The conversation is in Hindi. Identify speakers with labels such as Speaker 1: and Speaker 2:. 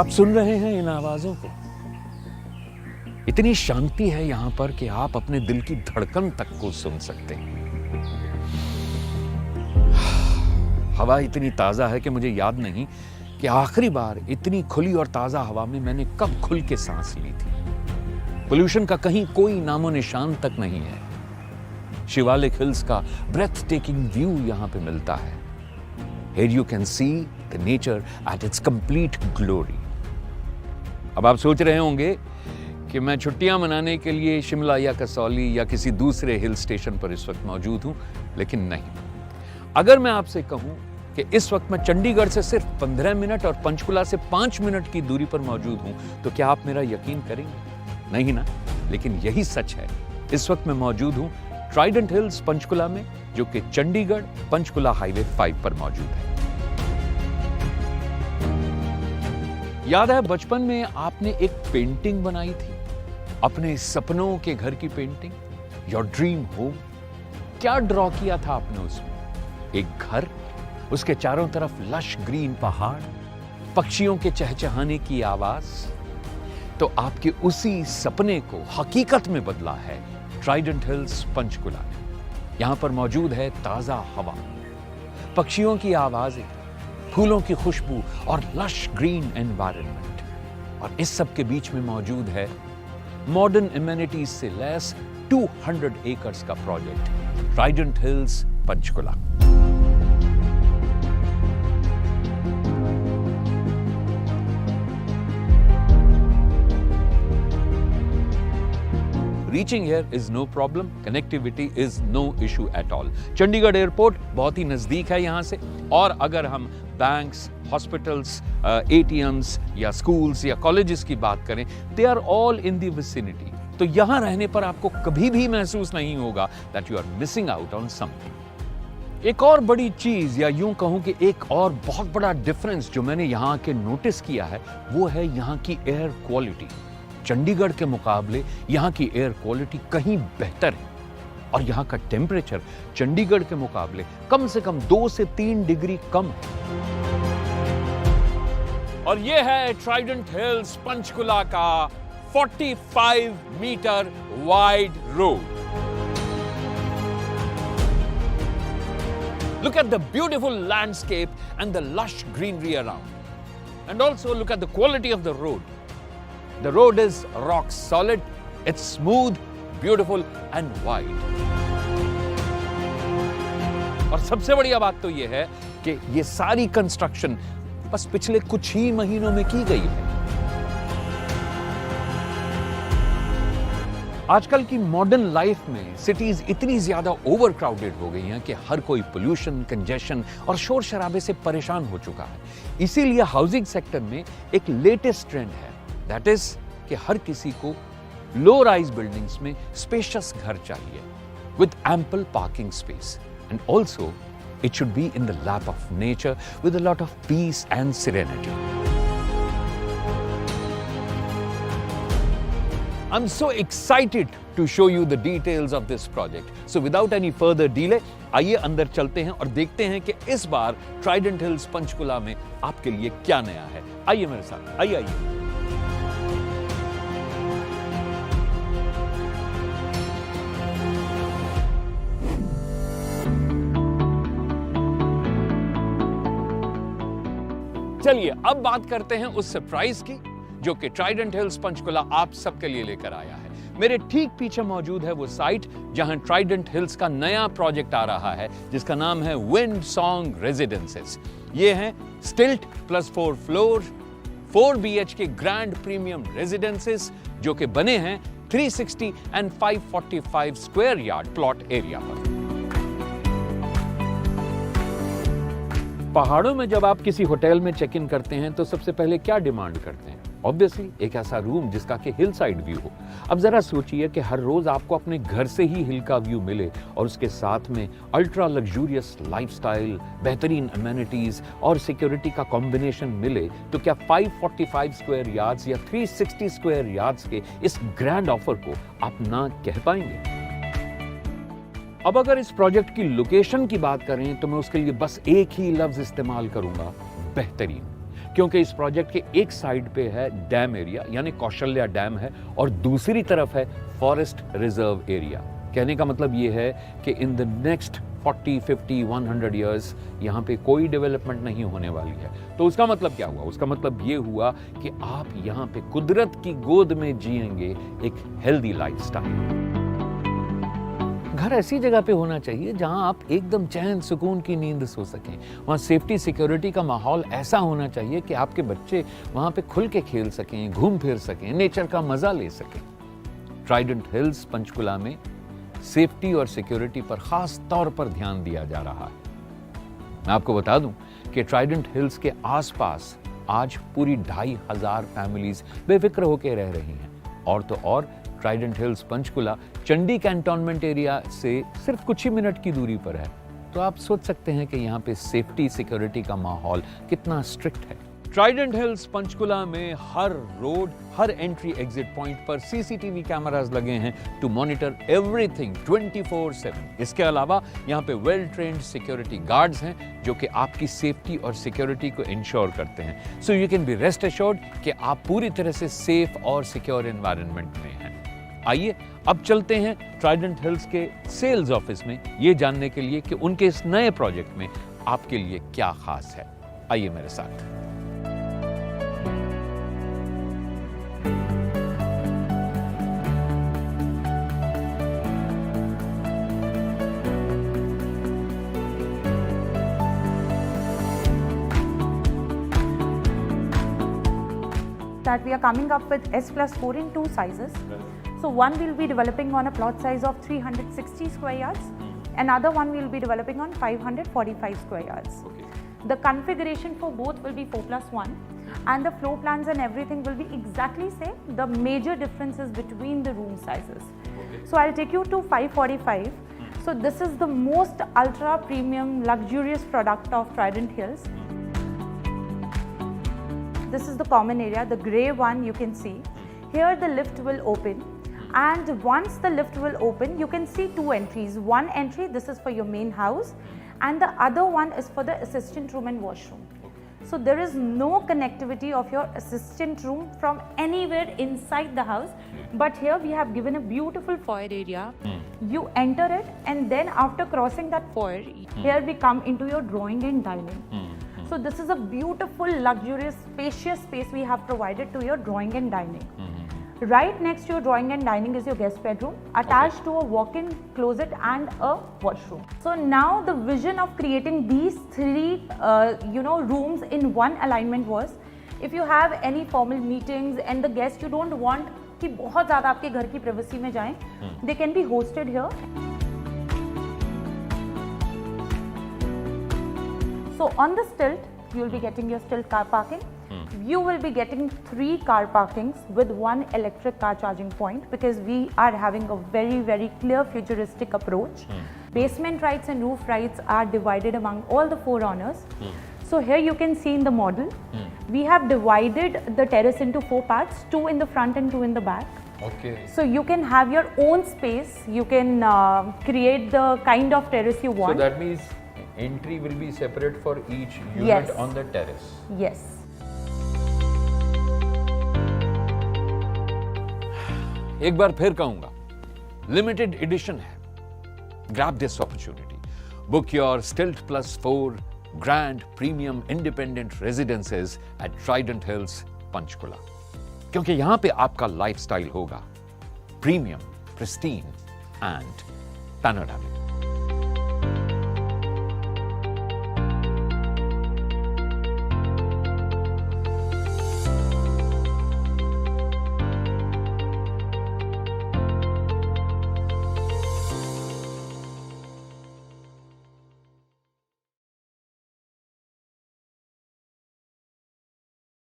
Speaker 1: आप सुन रहे हैं इन आवाजों को? इतनी शांति है यहां पर कि आप अपने दिल की धड़कन तक को सुन सकते हैं। हवा इतनी ताजा है कि मुझे याद नहीं कि आखिरी बार इतनी खुली और ताजा हवा में मैंने कब खुल के सांस ली थी। पोल्यूशन का कहीं कोई नामो निशान तक नहीं है। शिवालिक हिल्स का ब्रेथ टेकिंग व्यू यहां पे मिलता है। Here you can see the nature at its complete glory. अब आप सोच रहे होंगे कि मैं छुट्टियां मनाने के लिए शिमला या कसौली या किसी दूसरे हिल स्टेशन पर इस वक्त मौजूद हूं, लेकिन नहीं। अगर मैं आपसे कहूं कि इस वक्त मैं चंडीगढ़ से सिर्फ 15 मिनट और पंचकुला से 5 मिनट की दूरी पर मौजूद हूं, तो क्या आप मेरा यकीन करेंगे? नहीं ना, लेकिन यही सच है। इस वक्त मैं मौजूद हूं ट्राइडेंट हिल्स पंचकुला में, जो कि चंडीगढ़ पंचकुला हाईवे 5 पर मौजूद है। याद है बचपन में आपने एक पेंटिंग बनाई थी, अपने सपनों के घर की पेंटिंग, योर ड्रीम होम। क्या ड्रॉ किया था आपने उसमें? एक घर, उसके चारों तरफ लश ग्रीन पहाड़, पक्षियों के चहचहाने की आवाज। तो आपके उसी सपने को हकीकत में बदला है ट्राइडेंट हिल्स पंचकुला में। यहां पर मौजूद है ताजा हवा, पक्षियों की आवाजें, फूलों की खुशबू और लश ग्रीन एनवायरनमेंट। और इस सब के बीच में मौजूद है मॉडर्न एमेनिटीज से लैस 200 एकर्स का project Trident hills Panchkula. Reaching here is no problem. Connectivity is no issue at all. Chandigarh airport बहुत ही नजदीक है यहां से, और अगर हम बैंक्स, हॉस्पिटल्स, एटीएम्स या स्कूल्स या कॉलेजेस की बात करें, they are all in the vicinity. तो यहां रहने पर आपको कभी भी महसूस नहीं होगा that you are missing out on something. एक और बड़ी चीज, या यूं कहूं कि एक और बहुत बड़ा डिफरेंस जो मैंने यहां के नोटिस किया है, वो है यहां की एयर क्वालिटी। चंडीगढ़ के मुकाबले यहां की एयर क्वालिटी कहीं बेहतर है, और यहां का टेम्परेचर चंडीगढ़ के मुकाबले कम से कम 2 से 3 डिग्री कम है। और यह है ट्राइडेंट हिल्स पंचकुला का 45 metre wide road. Look at the beautiful landscape and the lush greenery around. And also look at the quality of the road. The road is rock solid, it's smooth, beautiful and wide. और सबसे बढ़िया बात तो यह है कि ये सारी कंस्ट्रक्शन बस पिछले कुछ ही महीनों में की गई है। आजकल की मॉडर्न लाइफ में सिटीज इतनी ज्यादा ओवर क्राउडेड हो गई हैं कि हर कोई पोल्यूशन, कंजेशन और शोर शराबे से परेशान हो चुका है। इसीलिए हाउसिंग सेक्टर में एक लेटेस्ट ट्रेंड है, दैट इज कि हर किसी को लो राइज बिल्डिंग्स में स्पेशियस घर चाहिए with ample parking space, and also it should be in the lap of nature with a lot of peace and serenity. I'm so excited to show you the details of this project. So without any further delay, आइए अंदर चलते हैं और देखते हैं कि इस बार ट्राइडेंट हिल्स पंचकुला में आपके लिए क्या नया है। आइए मेरे साथ, आइए आइए। चलिए अब बात करते हैं उस सरप्राइज की जो कि ट्राइडेंट हिल्स पंचकुला आप सबके लिए लेकर आया है। मेरे ठीक पीछे मौजूद है वो साइट जहां ट्राइडेंट हिल्स का नया प्रोजेक्ट आ रहा है, जिसका नाम है विंड सॉन्ग रेजिडेंसेस। ये हैं स्टिल्ट plus 4 floor 4 BHK grand premium residences, जो कि बने हैं 360 and 545 square yard plot area पर। पहाड़ों में जब आप किसी होटल में चेक इन करते हैं तो सबसे पहले क्या डिमांड करते हैं? ऑब्वियसली एक ऐसा रूम जिसका कि हिल साइड व्यू हो। अब जरा सोचिए कि हर रोज आपको अपने घर से ही हिल का व्यू मिले और उसके साथ में अल्ट्रा लग्जूरियस लाइफस्टाइल, बेहतरीन अमेनिटीज और सिक्योरिटी का कॉम्बिनेशन मिले, तो क्या 545 स्क्वायर यार्ड्स या 360 स्क्वायर यार्ड्स के इस ग्रैंड ऑफर को आप ना कह पाएंगे? अब अगर इस प्रोजेक्ट की लोकेशन की बात करें तो मैं उसके लिए बस एक ही लफ्ज इस्तेमाल करूंगा, बेहतरीन। क्योंकि इस प्रोजेक्ट के एक साइड पे है डैम एरिया यानी कौशल्या डैम है और दूसरी तरफ है फॉरेस्ट रिजर्व एरिया। कहने का मतलब ये है कि इन द नेक्स्ट 40, 50, 100 ईयर्स यहाँ पे कोई डेवलपमेंट नहीं होने वाली है। तो उसका मतलब क्या हुआ? उसका मतलब ये हुआ कि आप यहाँ पे कुदरत की गोद में जिएंगे एक हेल्दी लाइफस्टाइल। घर ऐसी जगह पे होना चाहिए जहां आप एकदम चैन सुकून की नींद सो सकें। वहां सेफ्टी सिक्योरिटी का माहौल ऐसा होना चाहिए कि आपके बच्चे वहां पे खुल के खेल सकें, घूम फिर सकें, नेचर का मजा ले सकें। ट्राइडेंट हिल्स पंचकुला में सेफ्टी और सिक्योरिटी पर खास तौर पर ध्यान दिया जा रहा है। मैं आपको बता दूं कि ट्राइडेंट हिल्स के आसपास आज पूरी 2500 फैमिलीज बेफिक्र होकर रह रही हैं। और तो और Trident hills Panchkula Chandi cantonment area से सिर्फ कुछ ही मिनट की दूरी पर है। तो आप सोच सकते हैं कि यहाँ पे सेफ्टी सिक्योरिटी का माहौल कितना स्ट्रिक्ट है। ट्राइडेंट हिल्स पंचकुला में हर रोड, हर एंट्री एग्जिट पॉइंट पर सीसीटीवी कैमरास लगे हैं टू मॉनिटर एवरीथिंग 24/7। इसके अलावा यहाँ पे वेल ट्रेन्ड सिक्योरिटी गार्ड्स हैं जो कि आपकी सेफ्टी और सिक्योरिटी को इंश्योर करते हैं। So you can be rest assured कि आप पूरी तरह से सेफ और सिक्योर एनवायरनमेंट में हैं। आइए अब चलते हैं ट्राइडेंट हिल्स के सेल्स ऑफिस में ये जानने के लिए कि उनके इस नए प्रोजेक्ट में आपके लिए क्या खास है। आइए मेरे साथ।
Speaker 2: That we are coming up with S+4 in 2 sizes. So one will be developing on a plot size of 360 square yards. Another one will be developing on 545 square yards.
Speaker 1: Okay.
Speaker 2: The configuration for both will be 4+1 and the floor plans and everything will be exactly same. The major differences between the room sizes.
Speaker 1: Okay.
Speaker 2: So I'll take you to 545. So this is the most ultra premium luxurious product of Trident Hills. This is the common area, the grey one you can see. Here the lift will open and once the lift will open you can see 2 entries. One entry, this is for your main house and the other one is for the assistant room and washroom. So there is no connectivity of your assistant room from anywhere inside the house, but here we have given a beautiful foyer area. You enter it and then after crossing that foyer, here we come into your drawing and dining. So this is a beautiful, luxurious, spacious space we have provided to your drawing and dining. Right next to your drawing and dining is your guest bedroom, attached to a walk-in closet and a washroom. So now the vision of creating these 3 rooms in one alignment was, if you have any formal meetings and the guests you don't want कि बहुत ज़्यादा आपके घर की privacy में जाएं, they can be hosted here. So on the stilt, you will be getting your stilt car parking. You will be getting 3 car parkings with 1 electric car charging point because we are having a very, very clear futuristic approach. Basement rights and roof rights are divided among all the 4 owners. So here you can see in the model, we have divided the terrace into 4 parts, 2 in the front and 2 in the back.
Speaker 1: Okay.
Speaker 2: So you can have your own space. You can create the kind of terrace you want.
Speaker 1: So that means entry will be separate for each unit
Speaker 2: Yes.
Speaker 1: on the terrace.
Speaker 2: Yes.
Speaker 1: एक बार फिर कहूंगा, लिमिटेड एडिशन है। Grab this opportunity, book your stilt +4 grand premium independent residences at Trident hills Panchkula, क्योंकि यहां पे आपका लाइफस्टाइल होगा प्रीमियम, प्रिस्टीन एंड पैनोरामिक।